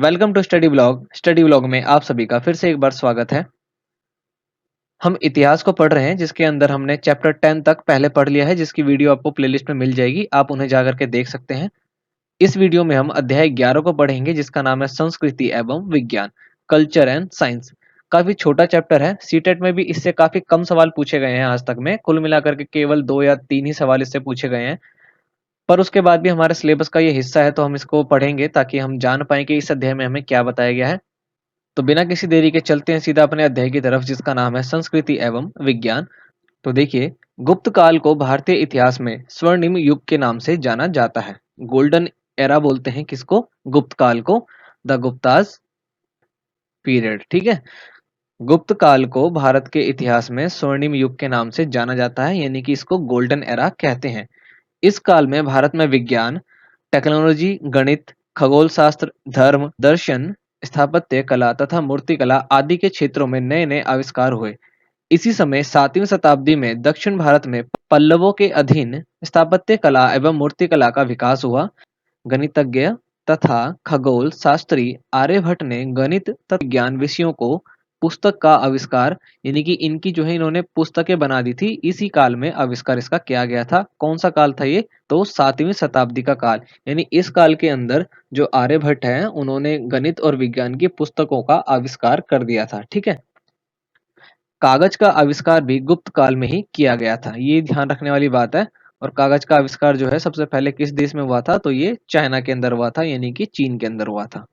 Welcome to study blog में आप सभी का फिर से एक बार स्वागत है। हम इतिहास को पढ़ रहे हैं जिसके अंदर हमने चैप्टर 10 तक पहले पढ़ लिया है, जिसकी वीडियो आपको प्लेलिस्ट में मिल जाएगी, आप उन्हें जाकर के देख सकते हैं। इस वीडियो में हम अध्याय 11 को पढ़ेंगे जिसका नाम है संस्कृति एवं विज्ञान, कल्चर एंड साइंस। काफी छोटा चैप्टर है, सीटेट में भी इससे काफी कम सवाल पूछे गए हैं आज तक में, कुल मिलाकर के केवल 2 या 3 ही सवाल इससे पूछे गए हैं। पर उसके बाद भी हमारे सिलेबस का ये हिस्सा है, तो हम इसको पढ़ेंगे ताकि हम जान पाएं कि इस अध्याय में हमें क्या बताया गया है। तो बिना किसी देरी के चलते हैं सीधा अपने अध्याय की तरफ जिसका नाम है संस्कृति एवं विज्ञान। तो देखिए, गुप्त काल को भारतीय इतिहास में स्वर्णिम युग के नाम से जाना जाता है। गोल्डन एरा बोलते हैं किसको? गुप्त काल को, द गुप्ताज पीरियड। ठीक है, गुप्त काल को भारत के इतिहास में स्वर्णिम युग के नाम से जाना जाता है, यानी कि इसको गोल्डन एरा कहते हैं। इस काल में भारत में विज्ञान, टेक्नोलॉजी, गणित, खगोल शास्त्र, धर्म, दर्शन, स्थापत्य कला तथा मूर्तिकला आदि के क्षेत्रों में नए नए आविष्कार हुए। इसी समय 7वीं शताब्दी में दक्षिण भारत में पल्लवों के अधीन स्थापत्य कला एवं मूर्तिकला का विकास हुआ। गणितज्ञ तथा खगोल शास्त्री आर्यभट्ट ने गणित तथा विज्ञान विषयों को पुस्तक का आविष्कार, यानी कि इनकी जो है इन्होंने पुस्तकें बना दी थी, इसी काल में आविष्कार इसका किया गया था। कौन सा काल था ये? तो 7वीं शताब्दी का काल, यानी इस काल के अंदर जो आर्यभट्ट हैं उन्होंने गणित और विज्ञान की पुस्तकों का आविष्कार कर दिया था। ठीक है, कागज का आविष्कार भी गुप्त काल में ही किया गया था, ये ध्यान रखने वाली बात है। और कागज का आविष्कार जो है सबसे पहले किस देश में हुआ था? तो ये चाइना के अंदर हुआ था, यानी कि चीन के अंदर हुआ था।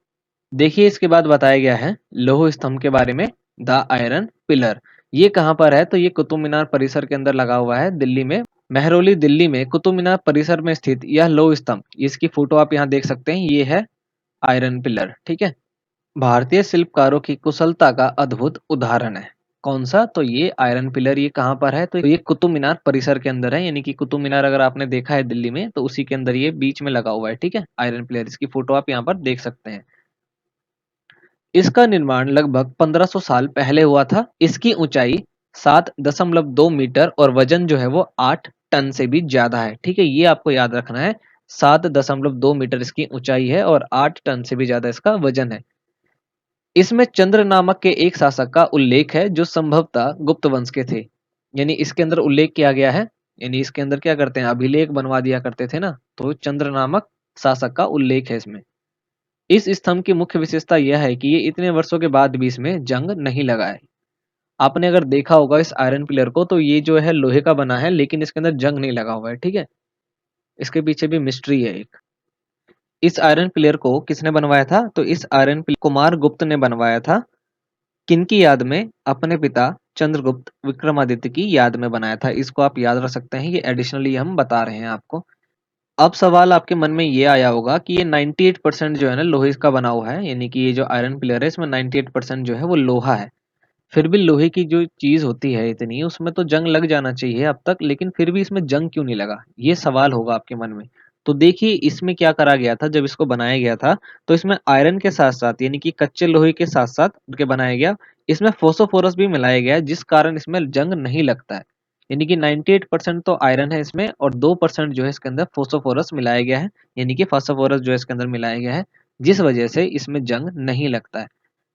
देखिए, इसके बाद बताया गया है लौह स्तंभ के बारे में, द आयरन पिलर। ये कहाँ पर है? तो ये कुतुब मीनार परिसर के अंदर लगा हुआ है, दिल्ली में, मेहरौली दिल्ली में कुतुब मीनार परिसर में स्थित यह लौह स्तंभ, इसकी फोटो आप यहाँ देख सकते हैं, ये है आयरन पिलर। ठीक है, भारतीय शिल्पकारों की कुशलता का अद्भुत उदाहरण है। कौन सा? तो ये आयरन पिलर। ये कहाँ पर है? तो ये कुतुब मीनार परिसर के अंदर है, यानी कि कुतुब मीनार अगर आपने देखा है दिल्ली में तो उसी के अंदर ये बीच में लगा हुआ है। ठीक है, आयरन पिलर, इसकी फोटो आप यहाँ पर देख सकते हैं। इसका निर्माण लगभग 1500 साल पहले हुआ था। इसकी ऊंचाई 7.2 मीटर और वजन जो है वो 8 टन से भी ज्यादा है। ठीक है, ये आपको याद रखना है, 7.2 मीटर इसकी ऊंचाई है और 8 टन से भी ज्यादा इसका वजन है। इसमें चंद्र नामक के एक शासक का उल्लेख है जो संभवतः गुप्त वंश के थे, यानी इसके अंदर उल्लेख किया गया है, यानी इसके अंदर क्या करते हैं, अभिलेख बनवा दिया करते थे ना, तो चंद्र नामक शासक का उल्लेख है इसमें। इस स्तंभ की मुख्य विशेषता यह है कि ये इतने वर्षों के बाद भी इसमें जंग नहीं लगा है। आपने अगर देखा होगा इस आयरन पिलर को, तो ये जो है लोहे का बना है लेकिन इसके अंदर जंग नहीं लगा हुआ है। ठीक है, इसके पीछे भी मिस्ट्री है एक। इस आयरन पिलर को किसने बनवाया था? तो इस आयरन पिलर कुमार गुप्त ने बनवाया था। किनकी याद में? अपने पिता चंद्रगुप्त विक्रमादित्य की याद में बनाया था। इसको आप याद रख सकते हैं, ये एडिशनली हम बता रहे हैं आपको। अब सवाल आपके मन में ये आया होगा कि ये 98% जो है ना लोहे का बना हुआ है, यानी कि ये जो आयरन पिलर है इसमें 98% जो है वो लोहा है। फिर भी लोहे की जो चीज होती है इतनी, उसमें तो जंग लग जाना चाहिए अब तक, लेकिन फिर भी इसमें जंग क्यों नहीं लगा? ये सवाल होगा आपके मन में। तो देखिए, इसमें क्या करा गया था जब इसको बनाया गया था, तो इसमें आयरन के साथ साथ, यानी कि कच्चे लोहे के साथ साथ के बनाया गया, इसमें फोसोफोरस भी मिलाया गया है, जिस कारण इसमें जंग नहीं लगता है। यानी कि 98% तो आयरन है इसमें और 2% जो है इसके अंदर फोसोफोरस मिलाया गया है, यानी कि फास्फोरस जो है इसके अंदर मिलाया गया है, जिस वजह से इसमें जंग नहीं लगता है।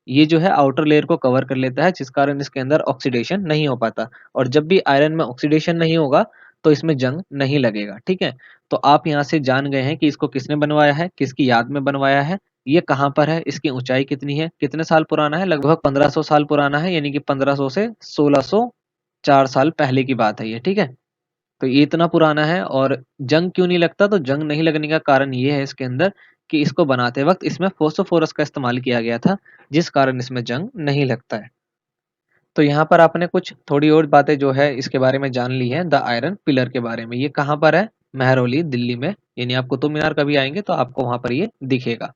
ये जो है आउटर लेयर को कवर कर लेता है, जिस कारण इसके अंदर ऑक्सीडेशन नहीं हो पाता। और जब भी आयरन में ऑक्सीडेशन नहीं होगा तो इसमें जंग नहीं लगेगा। ठीक है, तो आप यहाँ से जान गए हैं कि इसको किसने बनवाया है, किसकी याद में बनवाया है, ये कहाँ पर है, इसकी ऊंचाई कितनी है, कितने साल पुराना है? लगभग 1500 साल पुराना है, यानी कि 1500 से 1604 साल पहले की बात है ये। ठीक है, तो ये इतना पुराना है। और जंग क्यों नहीं लगता? तो जंग नहीं लगने का कारण ये है इसके अंदर कि इसको बनाते वक्त इसमें फोस्फोरस का इस्तेमाल किया गया था, जिस कारण इसमें जंग नहीं लगता है। तो यहाँ पर आपने कुछ थोड़ी और बातें जो है इसके बारे में जान ली है, द आयरन पिलर के बारे में। ये कहाँ पर है? मेहरौली दिल्ली में, यानी आप कुतुब मीनार कभी आएंगे तो आपको वहां पर ये दिखेगा।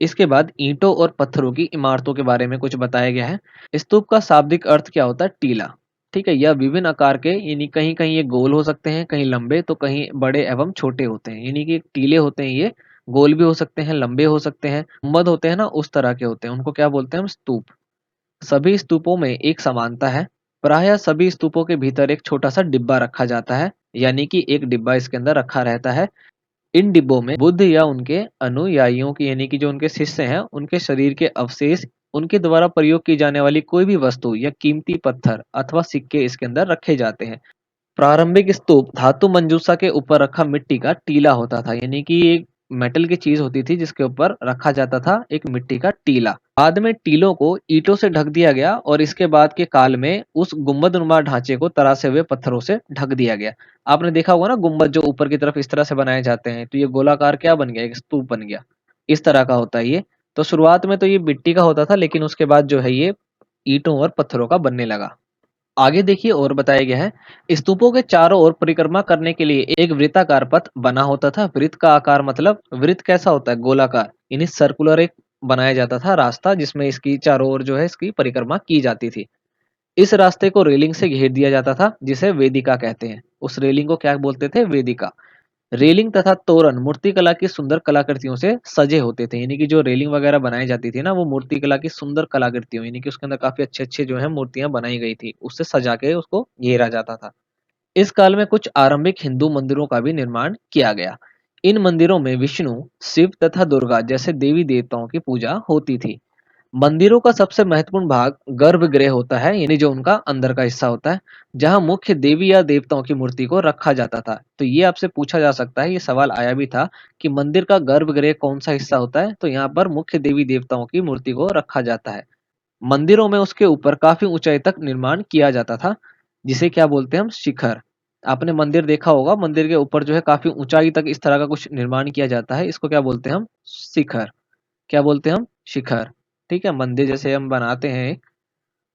इसके बाद ईंटों और पत्थरों की इमारतों के बारे में कुछ बताया गया है। स्तूप का शाब्दिक अर्थ क्या होता है? टीला। ठीक है, यह विभिन्न आकार के, यानी कहीं कहीं ये गोल हो सकते हैं, कहीं लंबे, तो कहीं बड़े एवं छोटे होते हैं, यानी कि टीले होते हैं ये, गोल भी हो सकते हैं, लंबे हो सकते हैं, गुंबद होते हैं ना, उस तरह के होते हैं, उनको क्या बोलते हैं हम? स्तूप। सभी स्तूपों में एक समानता है, प्रायः सभी स्तूपों के भीतर एक छोटा सा डिब्बा रखा जाता है, यानी कि एक डिब्बा इसके अंदर रखा रहता है। इन डिब्बों में बुद्ध या उनके अनुयायियों की यानी कि जो उनके शिष्य हैं उनके शरीर के अवशेष, उनके द्वारा प्रयोग की जाने वाली कोई भी वस्तु या कीमती पत्थर अथवा सिक्के इसके अंदर रखे जाते हैं। प्रारंभिक स्तूप धातु मंजूषा के ऊपर रखा मिट्टी का टीला होता था, यानी कि एक मेटल की चीज होती थी जिसके ऊपर रखा जाता था एक मिट्टी का टीला। बाद में टीलों को ईंटों से ढक दिया गया और इसके बाद के काल में उस गुंबदनुमा ढांचे को तरासे हुए पत्थरों से ढक दिया गया। आपने देखा होगा ना गुंबद जो ऊपर की तरफ इस तरह से बनाए जाते हैं, तो ये गोलाकार क्या बन गया, एक स्तूप बन गया। इस तरह का होता है ये। तो शुरुआत में तो ये मिट्टी का होता था, लेकिन उसके बाद जो है ये ईंटों और पत्थरों का बनने लगा। आगे देखिए और बताया गया है, स्तूपों के चारों ओर परिक्रमा करने के लिए एक वृत्ताकार पथ बना होता था। वृत्त का आकार मतलब वृत्त कैसा होता है, गोलाकार, यानी सर्कुलर एक बनाया जाता था रास्ता जिसमें इसकी चारों ओर जो है इसकी परिक्रमा की जाती थी। इस रास्ते को रेलिंग से घेर दिया जाता था जिसे वेदिका कहते हैं। उस रेलिंग को क्या बोलते थे, वेदिका। रेलिंग तथा तोरण मूर्तिकला की सुंदर कलाकृतियों से सजे होते थे, यानी कि जो रेलिंग वगैरह बनाई जाती थी ना वो मूर्तिकला की सुंदर कलाकृतियों, यानी कि उसके अंदर काफी अच्छे अच्छे जो है मूर्तियां बनाई गई थी, उससे सजा के उसको घेरा जाता था। इस काल में कुछ आरंभिक हिंदू मंदिरों का भी निर्माण किया गया। इन मंदिरों में विष्णु, शिव तथा दुर्गा जैसे देवी देवताओं की पूजा होती थी। मंदिरों का सबसे महत्वपूर्ण भाग गर्भगृह होता है, यानी जो उनका अंदर का हिस्सा होता है, जहां मुख्य देवी या देवताओं की मूर्ति को रखा जाता था। तो ये आपसे पूछा जा सकता है, ये सवाल आया भी था कि मंदिर का गर्भगृह कौन सा हिस्सा होता है, तो यहाँ पर मुख्य देवी देवताओं की मूर्ति को रखा जाता है। मंदिरों में उसके ऊपर काफी ऊंचाई तक निर्माण किया जाता था, जिसे क्या बोलते हैं हम, शिखर। आपने मंदिर देखा होगा, मंदिर के ऊपर जो है काफी ऊंचाई तक इस तरह का कुछ निर्माण किया जाता है, इसको क्या बोलते हैं हम, शिखर। क्या बोलते हैं हम, शिखर। ठीक है, मंदिर जैसे हम बनाते हैं एक,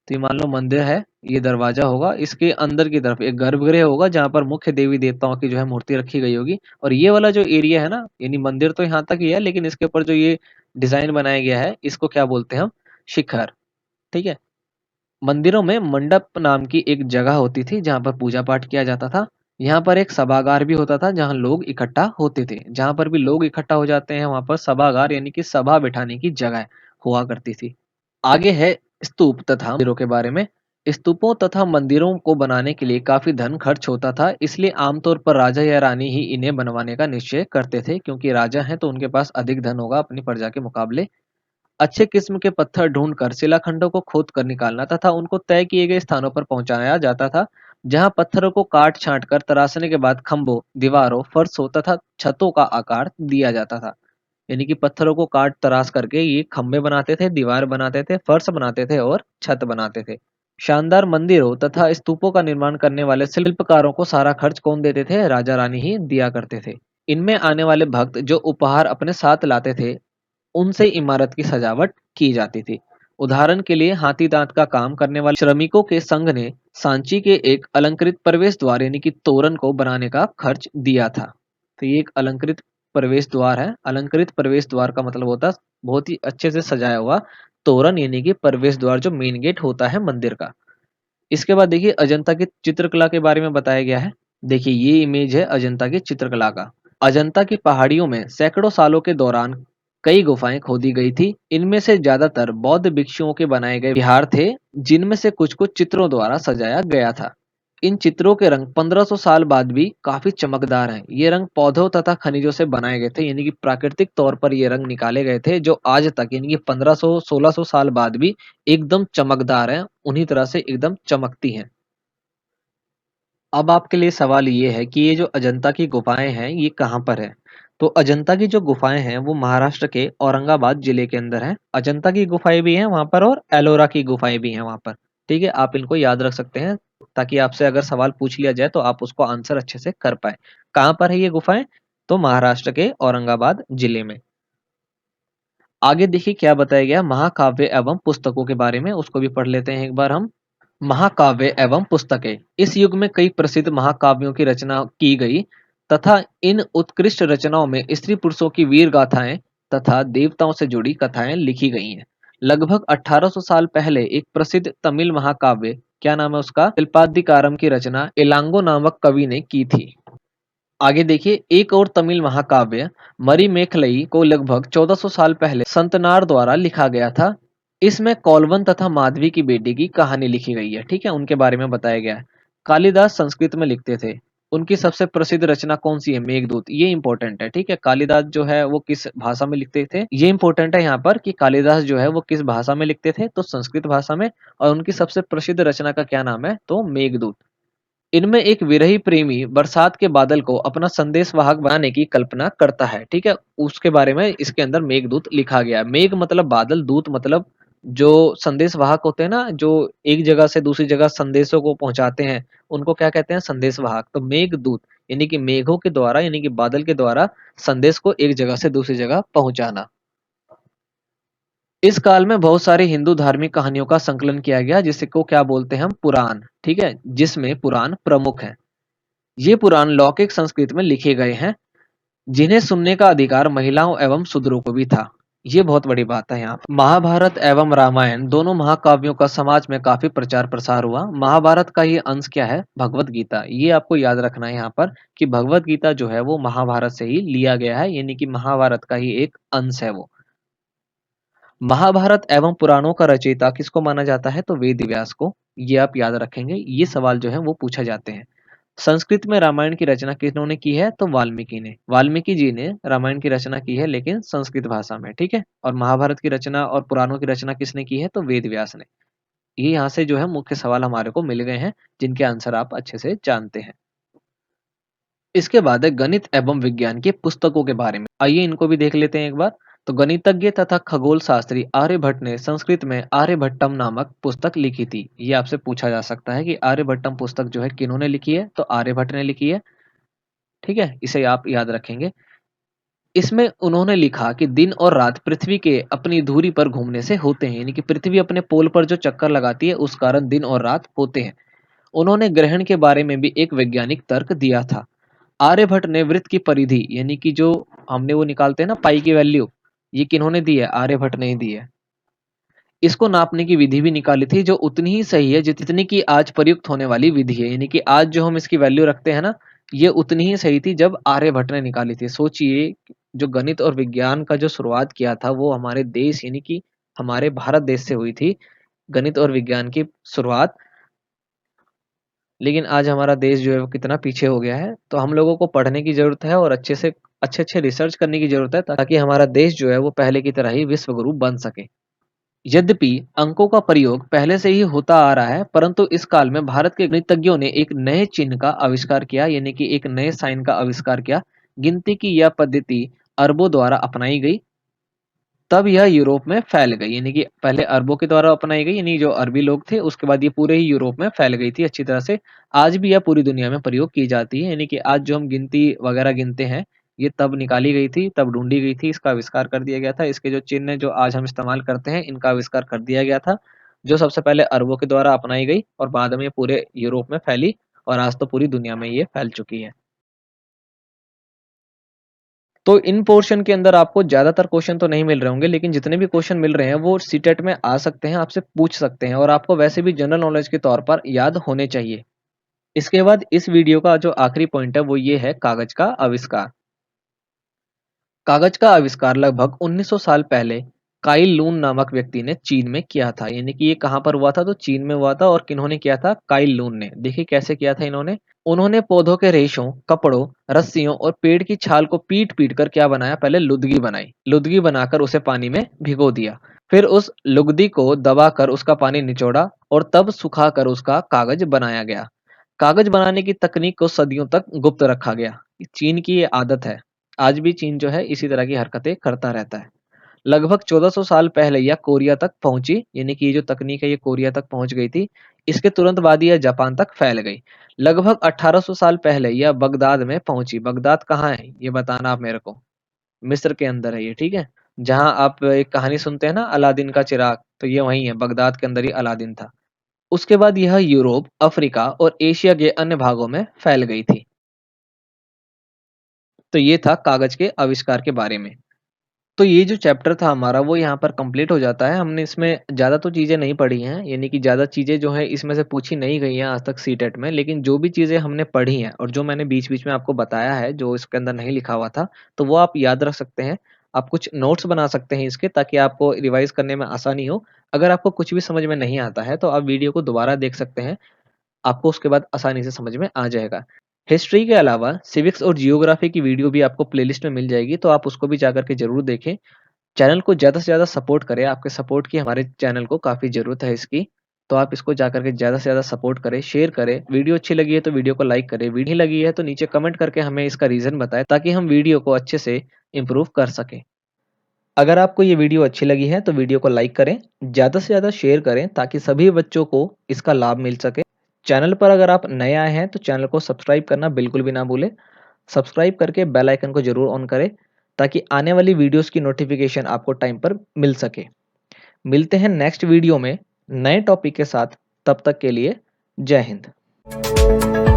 तो ये मान लो मंदिर है, ये दरवाजा होगा, इसके अंदर की तरफ एक गर्भगृह होगा जहां पर मुख्य देवी देवताओं की जो है मूर्ति रखी गई होगी। और ये वाला जो एरिया है ना, यानी मंदिर तो यहाँ तक ही है, लेकिन इसके ऊपर जो ये डिजाइन बनाया गया है इसको क्या बोलते हैं हम, शिखर। ठीक है। मंदिरों में मंडप नाम की एक जगह होती थी जहां पर पूजा पाठ किया जाता था। यहाँ पर एक सभागार भी होता था जहां लोग इकट्ठा होते थे। जहां पर भी लोग इकट्ठा हो जाते हैं वहां पर सभागार यानी कि सभा बिठाने की जगह हुआ करती थी। आगे है स्तूप तथा मंदिरों के बारे में। स्तूपों तथा मंदिरों को बनाने के लिए काफी धन खर्च होता था, इसलिए आमतौर पर राजा या रानी ही इन्हें बनवाने का निश्चय करते थे, क्योंकि राजा हैं तो उनके पास अधिक धन होगा अपनी प्रजा के मुकाबले। अच्छे किस्म के पत्थर ढूंढकर शिलाखंडों को खोद कर निकालना तथा उनको तय किए गए स्थानों पर पहुंचाया जाता था, जहां पत्थरों को काट छांट कर तराशने के बाद खंभों, दीवारों, फर्शों तथा छतों का आकार दिया जाता था। यानी कि पत्थरों को काट तराश करके ये खंभे बनाते थे, दीवार बनाते थे, फर्श बनाते थे और छत बनाते थे। शानदार मंदिरों तथा स्तूपों का निर्माण करने वाले शिल्पकारों को सारा खर्च कौन देते थे, राजा रानी ही दिया करते थे। इनमें आने वाले भक्त जो उपहार अपने साथ लाते थे उनसे इमारत की सजावट की जाती थी। उदाहरण के लिए हाथी दांत का काम करने वाले श्रमिकों के संघ ने सांची के एक अलंकृत प्रवेश द्वार यानी कि तोरण को बनाने का खर्च दिया था। तो ये एक अलंकृत प्रवेश द्वार है। अलंकृत प्रवेश द्वार का मतलब होता है बहुत ही अच्छे से सजाया हुआ तोरण, यानी कि प्रवेश द्वार जो मेन गेट होता है मंदिर का। इसके बाद देखिए अजंता की चित्रकला के बारे में बताया गया है। देखिए ये इमेज है अजंता की चित्रकला का। अजंता की पहाड़ियों में सैकड़ों सालों के दौरान कई गुफाएं खोदी गई थी। इनमें से ज्यादातर बौद्ध भिक्षुओं के बनाए गए विहार थे, जिनमें से कुछ को चित्रों द्वारा सजाया गया था। इन चित्रों के रंग 1500 साल बाद भी काफी चमकदार हैं। ये रंग पौधों तथा खनिजों से बनाए गए थे, यानी कि प्राकृतिक तौर पर ये रंग निकाले गए थे, जो आज तक यानी कि 1500 1600 साल बाद भी एकदम चमकदार हैं, उन्हीं तरह से एकदम चमकती हैं। अब आपके लिए सवाल ये है कि ये जो अजंता की गुफाएं हैं ये कहाँ पर है। तो अजंता की जो गुफाएं हैं वो महाराष्ट्र के औरंगाबाद जिले के अंदर है। अजंता की गुफाएं भी हैं वहां पर और एलोरा की गुफाएं भी हैं वहां पर। ठीक है, आप इनको याद रख सकते हैं ताकि आपसे अगर सवाल पूछ लिया जाए तो आप उसको आंसर अच्छे से कर पाए। कहाँ पर है ये गुफाएं, तो महाराष्ट्र के औरंगाबाद जिले में। आगे देखिए क्या बताया गया महाकाव्य एवं पुस्तकों के बारे में, उसको भी पढ़ लेते हैं एक बार हम। महाकाव्य एवं पुस्तकें। इस युग में कई प्रसिद्ध महाकाव्यों की रचना की गई तथा इन उत्कृष्ट रचनाओं में स्त्री पुरुषों की वीर गाथाएं तथा देवताओं से जुड़ी कथाएं लिखी गई हैं। लगभग 1800 साल पहले एक प्रसिद्ध तमिल महाकाव्य, क्या नाम है उसका, शिल्पाधिकारम की रचना इलांगो नामक कवि ने की थी। आगे देखिए एक और तमिल महाकाव्य मरिमेखलई को लगभग 1400 साल पहले संतनार द्वारा लिखा गया था। इसमें कौलवन तथा माधवी की बेटी की कहानी लिखी गई है। ठीक है, उनके बारे में बताया गया है। कालिदास संस्कृत में लिखते थे। उनकी सबसे प्रसिद्ध रचना कौन-सी है? मेघदूत। ये इम्पोर्टेंट है, ठीक है? कालिदास जो है वो किस भाषा में लिखते थे? ये इम्पोर्टेंट है यहाँ पर कि कालिदास जो है वो किस भाषा में लिखते थे? तो संस्कृत भाषा में। और उनकी सबसे प्रसिद्ध रचना का क्या नाम है? तो मेघदूत। इनमें एक विरही प्रेमी बरसात के बादल को अपना संदेशवाहक बनाने की कल्पना करता है, ठीक है? उसके बारे में इसके अंदर मेघदूत लिखा गया है। मेघ मतलब बादल, दूत मतलब जो संदेशवाहक होते हैं ना, जो एक जगह से दूसरी जगह संदेशों को पहुँचाते हैं, उनको क्या कहते हैं? संदेशवाहक। तो मेघदूत यानी कि मेघों के द्वारा यानी कि बादल के द्वारा संदेश को एक जगह से दूसरी जगह पहुँचाना। इस काल में बहुत सारी हिंदू धार्मिक कहानियों का संकलन किया गया जिसको क्या बोलते हैं हम? पुराण, ठीक है? जिसमें पुराण प्रमुख हैं। ये पुराण लौकिक संस्कृत में लिखे गए हैं, जिन्हें सुनने का अधिकार महिलाओं एवं शूद्रों को भी था। ये बहुत बड़ी बात है यहाँ पे। महाभारत एवं रामायण दोनों महाकाव्यों का समाज में काफी प्रचार प्रसार हुआ। महाभारत का ये अंश क्या है? भगवत गीता। ये आपको याद रखना है यहाँ पर कि भगवत गीता जो है वो महाभारत से ही लिया गया है, यानी कि महाभारत का ही एक अंश है वो। महाभारत एवं पुराणों का रचयिता किसको माना जाता है? तो वेद व्यास को। ये आप याद रखेंगे, ये सवाल जो है वो पूछा जाते हैं। संस्कृत में रामायण की रचना किन्होंने की है? तो वाल्मीकि ने। वाल्मीकि जी ने रामायण की रचना की है, लेकिन संस्कृत भाषा में, ठीक है? और महाभारत की रचना और पुराणों की रचना किसने की है? तो वेद व्यास ने। ये यहाँ से जो है मुख्य सवाल हमारे को मिल गए हैं, जिनके आंसर आप अच्छे से जानते हैं। इसके बाद है गणित एवं विज्ञान की पुस्तकों के बारे में। आइए इनको भी देख लेते हैं एक बार। तो गणितज्ञ तथा खगोल शास्त्री आर्यभट्ट ने संस्कृत में आर्यभट्टम नामक पुस्तक लिखी थी। ये आपसे पूछा जा सकता है कि आर्यभट्टम पुस्तक जो है किन्होंने लिखी है? तो आर्यभट्ट ने लिखी है, ठीक है? इसे आप याद रखेंगे। इसमें उन्होंने लिखा कि दिन और रात पृथ्वी के अपनी धुरी पर घूमने से होते हैं, यानी कि पृथ्वी अपने पोल पर जो चक्कर लगाती है उस कारण दिन और रात होते हैं। उन्होंने ग्रहण के बारे में भी एक वैज्ञानिक तर्क दिया था। आर्यभट्ट ने वृत्त की परिधि यानी कि जो हमने वो निकालते हैं ना पाई की वैल्यू, ये किन्होंने दी है? आर्यभट्ट ने ही दी है। इसको नापने की विधि भी निकाली थी जो उतनी ही सही है जितनी की आज प्रयुक्त होने वाली विधि है, यानी कि आज जो हम इसकी वैल्यू रखते हैं ना, ये उतनी ही सही थी जब आर्यभट्ट ने निकाली थी। सोचिए, जो गणित और विज्ञान का जो शुरुआत किया था वो हमारे देश यानी कि हमारे भारत देश से हुई थी, गणित और विज्ञान की शुरुआत। लेकिन आज हमारा देश जो है वो कितना पीछे हो गया है। तो हम लोगों को पढ़ने की ज़रूरत है और अच्छे-अच्छे रिसर्च करने की ज़रूरत है ताकि हमारा देश जो है वो पहले की तरह ही विश्व गुरु बन सके। यद्यपि अंकों का प्रयोग पहले से ही होता आ रहा है, परंतु इस काल में भारत के गणितज्ञों ने एक नए चिन्ह का आविष्कार किया, यानी कि एक नए साइन का आविष्कार किया। गिनती की यह पद्धति अरबों द्वारा अपनाई गई, तब यह यूरोप में फैल गई, यानी कि पहले अरबों के द्वारा अपनाई गई, यानी जो अरबी लोग थे, उसके बाद ये पूरे ही यूरोप में फैल गई थी अच्छी तरह से। आज भी यह पूरी दुनिया में प्रयोग की जाती है, यानी कि आज जो हम गिनती वगैरह गिनते हैं, ये तब निकाली गई थी, तब ढूँढी गई थी, इसका आविष्कार कर दिया गया था। इसके जो चिन्ह जो आज हम इस्तेमाल करते हैं, इनका आविष्कार कर दिया गया था, जो सबसे पहले अरबों के द्वारा अपनाई गई और बाद में ये पूरे यूरोप में फैली और आज तो पूरी दुनिया में ये फैल चुकी है। तो इन पोर्शन के अंदर आपको ज़्यादातर क्वेश्चन तो नहीं मिल रहे होंगे, लेकिन जितने भी क्वेश्चन मिल रहे हैं वो सीटेट में आ सकते हैं, आपसे पूछ सकते हैं और आपको वैसे भी जनरल नॉलेज के तौर पर याद होने चाहिए। इसके बाद इस वीडियो का जो आखिरी पॉइंट है वो ये है कागज का आविष्कार। कागज का आविष्कार लगभग 1900 साल पहले काइल लून नामक व्यक्ति ने चीन में किया था, यानी कि ये कहाँ पर हुआ था? तो चीन में हुआ था। और किन्होंने किया था? काइल लून ने। देखिए कैसे किया था इन्होंने। उन्होंने पौधों के रेशों, कपड़ों, रस्सियों और पेड़ की छाल को पीट-पीट कर क्या बनाया? पहले लुगदी बनाई। लुगदी बनाकर उसे पानी में भिगो दिया। फिर उस लुगदी को दबाकर उसका पानी निचोड़ा और तब सुखाकर उसका कागज बनाया गया। कागज बनाने की तकनीक को सदियों तक गुप्त रखा गया। चीन की ये आदत है। आज भी चीन जो है इसी तरह की हरकतें करता रहता है। लगभग 1400 साल पहले यह कोरिया तक पहुंची, यानी कि ये जो तकनीक है ये कोरिया तक पहुंच गई थी। इसके तुरंत बाद यह जापान तक फैल गई। लगभग 1800 साल पहले यह बगदाद में पहुंची। बगदाद कहाँ है ये बताना आप मेरे को। मिस्र के अंदर है ये, ठीक है? जहां आप एक कहानी सुनते हैं ना अलादीन का चिराग, तो ये वही है, बगदाद के अंदर ही अलादीन था। उसके बाद यह यूरोप, अफ्रीका और एशिया के अन्य भागों में फैल गई थी। तो ये था कागज के आविष्कार के बारे में। तो ये जो चैप्टर था हमारा वो यहाँ पर कंप्लीट हो जाता है। हमने इसमें ज़्यादा तो चीज़ें नहीं पढ़ी हैं, यानी कि ज़्यादा चीज़ें जो हैं इसमें से पूछी नहीं गई हैं आज तक सीटेट में। लेकिन जो भी चीज़ें हमने पढ़ी हैं और जो मैंने बीच-बीच में आपको बताया है, जो इसके अंदर नहीं लिखा हुआ था, तो वो आप याद रख सकते हैं। आप कुछ नोट्स बना सकते हैं इसके, ताकि आपको रिवाइज़ करने में आसानी हो। अगर आपको कुछ भी समझ में नहीं आता है, तो आप वीडियो को दोबारा देख सकते हैं। आपको उसके बाद आसानी से समझ में आ जाएगा। हिस्ट्री के अलावा सिविक्स और जियोग्राफी की वीडियो भी आपको प्लेलिस्ट में मिल जाएगी, तो आप उसको भी जाकर के ज़रूर देखें। चैनल को ज़्यादा से ज़्यादा सपोर्ट करें, आपके सपोर्ट की हमारे चैनल को काफ़ी ज़रूरत है इसकी। तो आप इसको जाकर के ज़्यादा से ज़्यादा सपोर्ट करें, शेयर करें। वीडियो अच्छी लगी है तो वीडियो को लाइक करें, वीडियो नहीं लगी है तो नीचे कमेंट करके हमें इसका रीज़न बताएँ, ताकि हम वीडियो को अच्छे से इम्प्रूव कर सकें। अगर आपको ये वीडियो अच्छी लगी है तो वीडियो को लाइक करें, ज़्यादा से ज़्यादा शेयर करें ताकि सभी बच्चों को इसका लाभ मिल सके। चैनल पर अगर आप नए आए हैं तो चैनल को सब्सक्राइब करना बिल्कुल भी ना भूलें। सब्सक्राइब करके बेल आइकन को ज़रूर ऑन करें ताकि आने वाली वीडियोस की नोटिफिकेशन आपको टाइम पर मिल सके। मिलते हैं नेक्स्ट वीडियो में नए टॉपिक के साथ, तब तक के लिए जय हिंद।